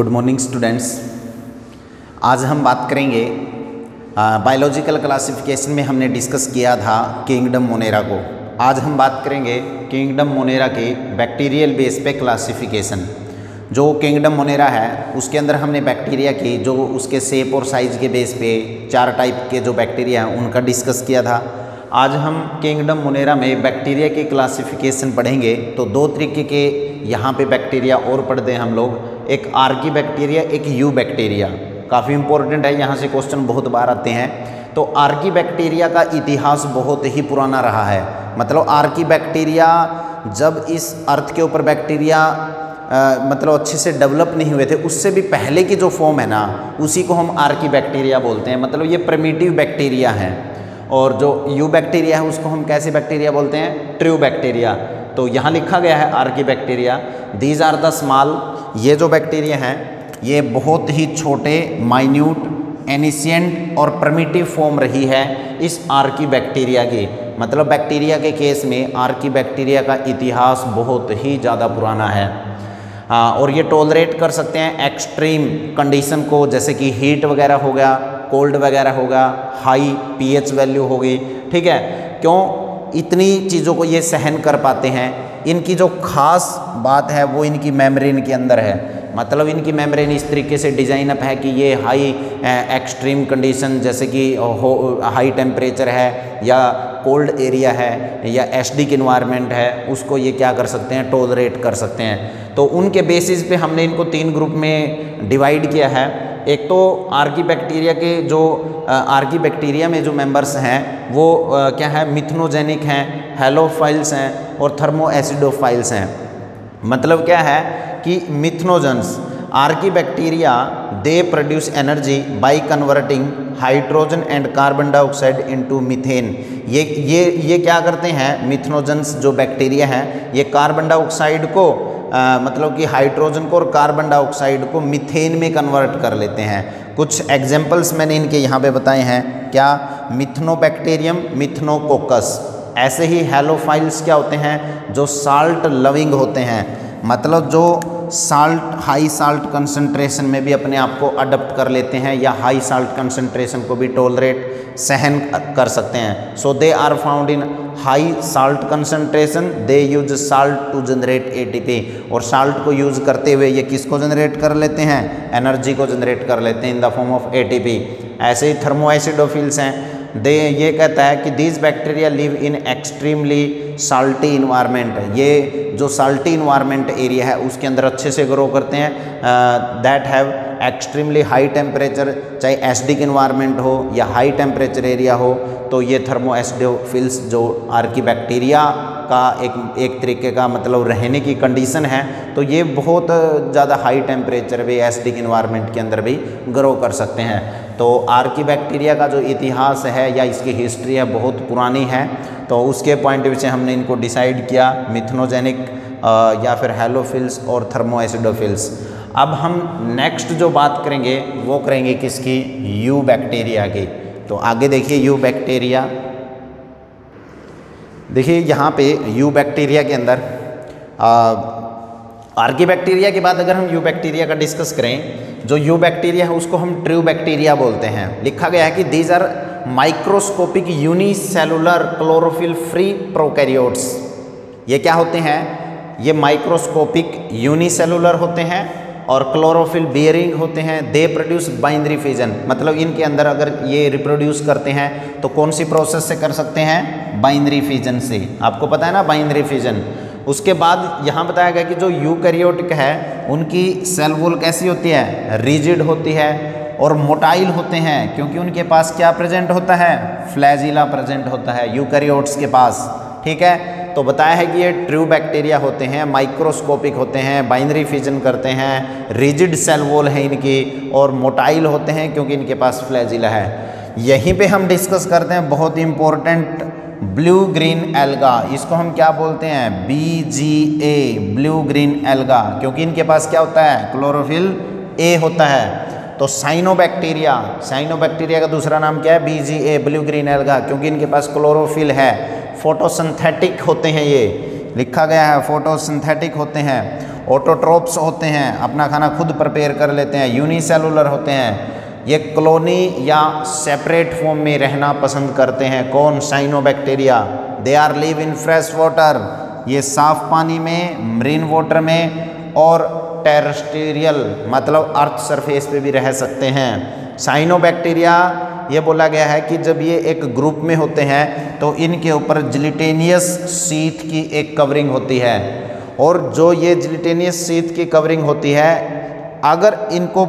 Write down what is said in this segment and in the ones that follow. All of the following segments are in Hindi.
Good morning students. आज हम बात करेंगे बायोलॉजिकल क्लासिफिकेशन में हमने डिस्कस किया था किंगडम मोनेरा को। आज हम बात करेंगे किंगडम मोनेरा के बैक्टीरियल बेस पे क्लासिफिकेशन। जो किंगडम मोनेरा है उसके अंदर हमने बैक्टीरिया की जो उसके शेप और साइज के बेस पे 4 टाइप के जो बैक्टीरिया हैं उनका डिस्कस किया था। आज हम किंगडम मोनेरा में बैक्टीरिया की क्लासिफिकेशन पढ़ेंगे। तो 2 तरीके के यहाँ पे बैक्टीरिया और पढ़ते हैं हम लोग, एक आर्की बैक्टीरिया, एक यू बैक्टीरिया। काफ़ी इंपॉर्टेंट है, यहाँ से क्वेश्चन बहुत बार आते हैं। तो आर्की बैक्टीरिया का इतिहास बहुत ही पुराना रहा है। मतलब आर्की बैक्टीरिया जब इस अर्थ के ऊपर बैक्टीरिया मतलब अच्छे से डेवलप नहीं हुए थे, उससे भी पहले की जो फॉर्म है ना उसी को हम आर्की बैक्टीरिया बोलते हैं। मतलब ये प्रिमिटिव बैक्टीरिया हैं। और जो यू बैक्टीरिया है उसको हम कैसे बैक्टीरिया बोलते हैं? True bacteria. तो यहाँ लिखा गया है archaebacteria, these are the small. ये जो बैक्टीरिया हैं ये बहुत ही छोटे, माइन्यूट, एनिशिएंट और प्रिमिटिव फॉर्म रही है इस आर्की बैक्टीरिया की। मतलब बैक्टीरिया के केस में आर्की बैक्टीरिया का इतिहास बहुत ही ज़्यादा पुराना है। और ये टॉलरेट कर सकते हैं एक्सट्रीम कंडीशन को, जैसे कि हीट वगैरह हो गया, कोल्ड वगैरह होगा, हाई पीएच वैल्यू होगी। ठीक है, क्यों इतनी चीज़ों को ये सहन कर पाते हैं? इनकी जो खास बात है वो इनकी मेम्ब्रेन के अंदर है। मतलब इनकी मेम्ब्रेन इस तरीके से डिज़ाइन अप है कि ये हाई एक्सट्रीम कंडीशन, जैसे कि हाई टेम्परेचर है या कोल्ड एरिया है या एसिडिक इन्वायरमेंट है, उसको ये क्या कर सकते हैं? टॉलरेट कर सकते हैं। तो उनके बेसिस पे हमने इनको 3 ग्रुप में डिवाइड किया है। एक तो आर्की बैक्टीरिया के जो आर्की बैक्टीरिया में जो मेंबर्स हैं वो क्या है? मिथनोजेनिक हैं, हेलोफाइल्स हैं और थर्मोएसिडोफाइल्स हैं। मतलब क्या है कि methanogens archaebacteria they produce energy by converting hydrogen and carbon dioxide into methane. ये क्या करते हैं? मिथनोजेंस जो बैक्टीरिया हैं ये कार्बन डाइऑक्साइड को मतलब कि हाइड्रोजन को और कार्बन डाइऑक्साइड को मीथेन में कन्वर्ट कर लेते हैं। कुछ एग्जाम्पल्स मैंने इनके यहाँ पे बताए हैं। क्या? मिथनोबैक्टीरियम, मिथनोकोकस। ऐसे ही हेलोफाइल्स क्या होते हैं? जो साल्ट लविंग होते हैं। मतलब जो साल्ट, हाई साल्ट कंसंट्रेशन में भी अपने आप को अडप्ट कर लेते हैं या हाई साल्ट कंसंट्रेशन को भी टॉलरेट सहन कर सकते हैं। So they are found in high salt concentration, they use salt to generate ATP. और साल्ट को यूज़ करते हुए ये किसको जनरेट कर लेते हैं? एनर्जी को जनरेट कर लेते हैं in the form of ATP. ऐसे ही थर्मोएसिडोफिल्स हैं, दे ये कहता है कि these bacteria live in extremely salty environment. ये जो साल्टी इन्वायरमेंट एरिया है उसके अंदर अच्छे से ग्रो करते हैं। That have extremely high temperature, चाहे एसिडिक इन्वायरमेंट हो या हाई टेम्परेचर एरिया हो। तो ये थर्मोएसिडोफिल्स जो आर्की बैक्टीरिया का एक तरीके का मतलब रहने की कंडीशन है, तो ये बहुत ज़्यादा हाई टेम्परेचर भी, एसिडिक इन्वायरमेंट के अंदर भी ग्रो कर सकते हैं। तो आर्की बैक्टीरिया का जो इतिहास है या इसकी हिस्ट्री है बहुत पुरानी है। तो उसके पॉइंट ऑफ व्यू से हमने इनको डिसाइड किया, मिथनोजेनिक या फिर हेलोफिल्स और थर्मोएसिडोफिल्स। अब हम नेक्स्ट जो बात करेंगे वो करेंगे किसकी? यू बैक्टीरिया की। तो आगे देखिए यू बैक्टीरिया। देखिए यहाँ पे यू बैक्टीरिया के अंदर आर्की बैक्टीरिया के बाद अगर हम यू बैक्टीरिया का डिस्कस करें, जो यू बैक्टीरिया है उसको हम ट्रू बैक्टीरिया बोलते हैं। लिखा गया है कि these are microscopic unicellular chlorophyll free prokaryotes. ये क्या होते हैं? ये माइक्रोस्कोपिक यूनिसेलुलर होते हैं और क्लोरोफिल बियरिंग होते हैं। They produce binary fission. मतलब इनके अंदर अगर ये रिप्रोड्यूस करते हैं तो कौन सी प्रोसेस से कर सकते हैं? बाइनरी फिजन से। आपको पता है ना बाइनरी फिजन। उसके बाद यहाँ बताया गया कि जो यूकैरियोटिक है उनकी सेल वॉल कैसी होती है? रिजिड होती है और मोटाइल होते हैं, क्योंकि उनके पास क्या प्रेजेंट होता है? फ्लैजिला प्रेजेंट होता है यूकैरियोट्स के पास। ठीक है, तो बताया है कि ये ट्रू बैक्टीरिया होते हैं, माइक्रोस्कोपिक होते हैं, बाइनरी फिजन करते हैं, रिजिड सेल वॉल है इनकी और मोटाइल होते हैं क्योंकि इनके पास फ्लैजिला है। यहीं पे हम डिस्कस करते हैं बहुत इंपॉर्टेंट ब्लू ग्रीन एल्गा। इसको हम क्या बोलते हैं? BGA, ब्लू ग्रीन एल्गा, क्योंकि इनके पास क्या होता है? क्लोरोफिल A होता है। तो साइनोबैक्टीरिया, साइनोबैक्टीरिया का दूसरा नाम क्या है? BGA, ब्लू ग्रीन एल्गा, क्योंकि इनके पास क्लोरोफिल है। फोटोसिंथेटिक होते हैं, ये लिखा गया है फोटोसिंथेटिक होते हैं। ऑटोट्रोप्स होते हैं, अपना खाना खुद प्रिपेयर कर लेते हैं। यूनिसेलुलर होते हैं, ये कॉलोनी या सेपरेट फॉर्म में रहना पसंद करते हैं। कौन? Cyanobacteria. They are live in fresh water, ये साफ पानी में, मरीन वाटर में और टेरेस्ट्रियल मतलब अर्थ सरफेस पे भी रह सकते हैं। साइनोबैक्टीरिया ये बोला गया है कि जब ये एक ग्रुप में होते हैं तो इनके ऊपर जिलेटिनियस शीट की एक कवरिंग होती है, और जो ये जिलेटिनियस शीट की कवरिंग होती है, अगर इनको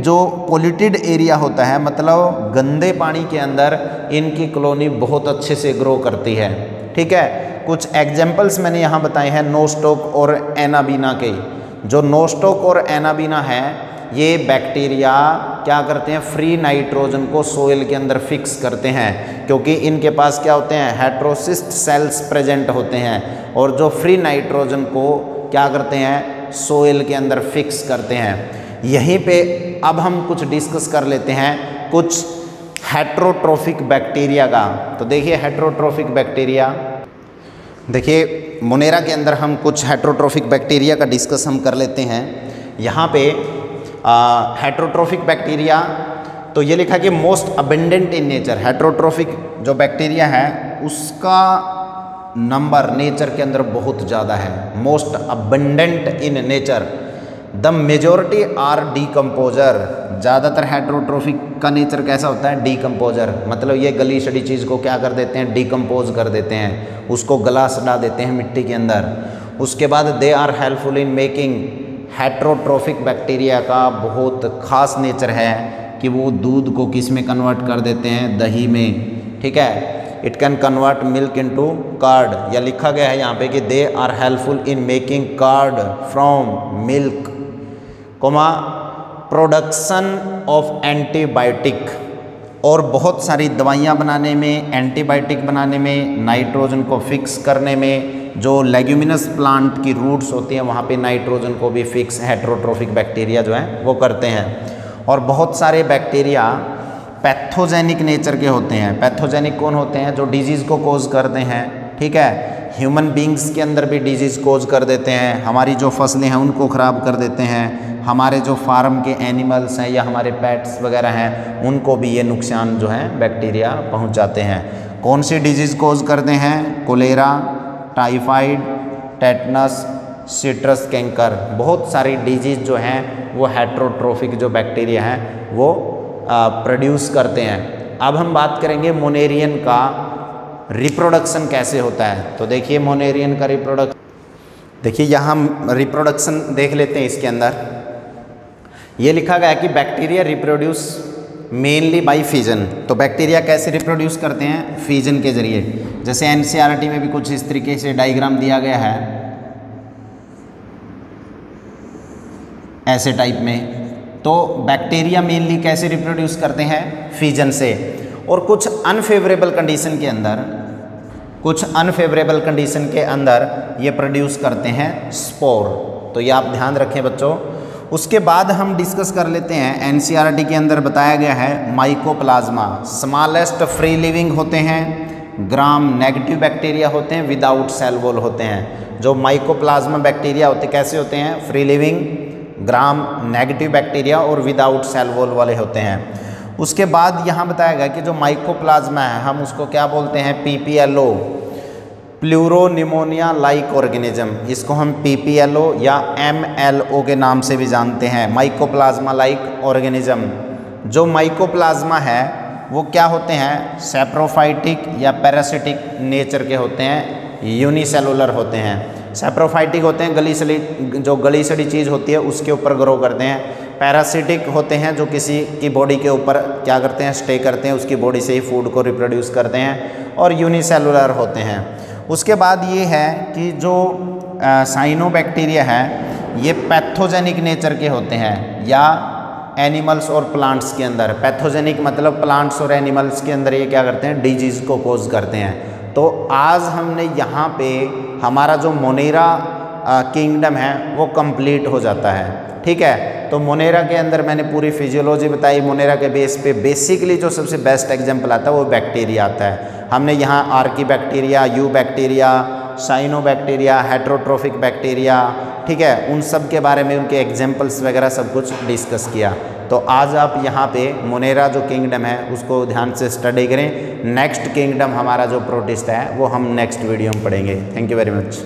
जो पोल्यूटेड एरिया होता है मतलब गंदे पानी के अंदर इनकी कॉलोनी बहुत अच्छे से ग्रो करती है। ठीक है, कुछ एग्जाम्पल्स मैंने यहाँ बताए हैं नोस्टॉक और एनाबीना के। जो नोस्टॉक और एनाबीना है ये बैक्टीरिया क्या करते हैं? फ्री नाइट्रोजन को सोइल के अंदर फिक्स करते हैं, क्योंकि इनके पास क्या होते हैं? हेटेरोसिस्ट सेल्स प्रेजेंट होते हैं, और जो फ्री नाइट्रोजन को क्या करते हैं? सोइल के अंदर फिक्स करते हैं। यहीं पे अब हम कुछ डिस्कस कर लेते हैं कुछ हेटेरोट्रोफिक बैक्टीरिया का। तो देखिए हेटेरोट्रोफिक बैक्टीरिया, देखिए मोनेरा के अंदर हम कुछ हेटेरोट्रोफिक बैक्टीरिया का डिस्कस हम कर लेते हैं। यहाँ पे हेटेरोट्रोफिक बैक्टीरिया तो ये लिखा कि most abundant in nature. Heterotrophic जो बैक्टीरिया है उसका नंबर नेचर के अंदर बहुत ज़्यादा है, most abundant in nature. The majority are decomposer. ज़्यादातर हेटेरोट्रोफिक का नेचर कैसा होता है? डीकम्पोजर, मतलब ये गली सड़ी चीज़ को क्या कर देते हैं? डीकम्पोज कर देते हैं, उसको गला सड़ा देते हैं मिट्टी के अंदर। उसके बाद they are helpful in making. Heterotrophic bacteria का बहुत ख़ास नेचर है कि वो दूध को किस में कन्वर्ट कर देते हैं? दही में। ठीक है, it can convert milk into curd, या लिखा गया है यहाँ पे कि they are helpful in making curd from milk, comma production of antibiotic, और बहुत सारी दवाइयाँ बनाने में, एंटीबायोटिक बनाने में, नाइट्रोजन को फिक्स करने में। जो लेग्यूमिनस प्लांट की रूट्स होती हैं वहाँ पे नाइट्रोजन को भी फिक्स हेटेरोट्रोफिक बैक्टीरिया जो है वो करते हैं। और बहुत सारे बैक्टीरिया पैथोजेनिक नेचर के होते हैं। पैथोजेनिक कौन होते हैं? जो डिजीज़ को कोज करते हैं। ठीक है, ह्यूमन बींग्स के अंदर भी डिजीज़ कोज कर देते हैं, हमारी जो फसलें हैं उनको ख़राब कर देते हैं, हमारे जो फार्म के एनिमल्स हैं या हमारे पेट्स वगैरह हैं उनको भी ये नुकसान जो है बैक्टीरिया पहुंचाते हैं। कौन सी डिजीज़ कोज करते हैं? Cholera, typhoid, tetanus, citrus canker. बहुत सारी डिजीज़ जो हैं वो हेटेरोट्रोफिक जो बैक्टीरिया हैं वो प्रोड्यूस करते हैं। अब हम बात करेंगे मोनेरियन का रिप्रोडक्शन कैसे होता है। तो देखिए मोनेरियन का रिप्रोडक्शन, देखिए यहाँ हम रिप्रोडक्शन देख लेते हैं। इसके अंदर ये लिखा गया है कि bacteria reproduce mainly by fission. तो बैक्टीरिया कैसे रिप्रोड्यूस करते हैं? फिजन के जरिए। जैसे एनसीईआरटी में भी कुछ इस तरीके से डायग्राम दिया गया है, ऐसे टाइप में। तो बैक्टीरिया मेनली कैसे रिप्रोड्यूस करते हैं? फिजन से। और कुछ अनफेवरेबल कंडीशन के अंदर ये प्रोड्यूस करते हैं स्पोर। तो ये आप ध्यान रखें बच्चों। उसके बाद हम डिस्कस कर लेते हैं, एनसीईआरटी के अंदर बताया गया है माइकोप्लाज्मा स्मॉलेस्ट फ्री लिविंग होते हैं, ग्राम नेगेटिव बैक्टीरिया होते हैं, विदाउट सेल वॉल होते हैं। जो माइकोप्लाज्मा बैक्टीरिया होते कैसे होते हैं? Free living, gram negative bacteria और विदाउट सेल वॉल वाले होते हैं। उसके बाद यहाँ बताया गया कि जो माइकोप्लाज्मा है हम उसको क्या बोलते हैं? PPLO, pleuropneumonia like organism. इसको हम पीपीएलओ या एमएलओ के नाम से भी जानते हैं, माइकोप्लाज्मा लाइक ऑर्गेनिज्म। जो माइकोप्लाज्मा है वो क्या होते हैं? सैप्रोफाइटिक या पैरासिटिक नेचर के होते हैं, यूनिसेलुलर होते हैं। सैप्रोफाइटिक होते हैं गली सड़ी चीज़ होती है उसके ऊपर ग्रो करते हैं। पैरासिटिक होते हैं जो किसी की बॉडी के ऊपर क्या करते हैं? स्टे करते हैं, उसकी बॉडी से ही फूड को रिप्रोड्यूस करते हैं। और यूनिसेलुलर होते हैं। उसके बाद ये है कि जो साइनोबैक्टीरिया है ये पैथोजेनिक नेचर के होते हैं, या एनिमल्स और प्लांट्स के अंदर। पैथोजेनिक मतलब प्लांट्स और एनिमल्स के अंदर ये क्या करते हैं? डिजीज़ को कोज करते हैं। तो आज हमने यहाँ पे हमारा जो मोनेरा किंगडम है वो कंप्लीट हो जाता है। ठीक है, तो मोनेरा के अंदर मैंने पूरी फिजियोलॉजी बताई। मोनेरा के बेस पे बेसिकली जो सबसे बेस्ट एग्जाम्पल आता है वो बैक्टीरिया आता है। हमने यहाँ Archie bacteria, you bacteria, cyanobacteria, heterotrophic bacteria, ठीक है, उन सब के बारे में, उनके एग्जाम्पल्स वगैरह सब कुछ डिस्कस किया। तो आज आप यहाँ पे मोनेरा जो किंगडम है उसको ध्यान से स्टडी करें। नेक्स्ट किंगडम हमारा जो प्रोटिस्टा है वो हम नेक्स्ट वीडियो में पढ़ेंगे। Thank you very much.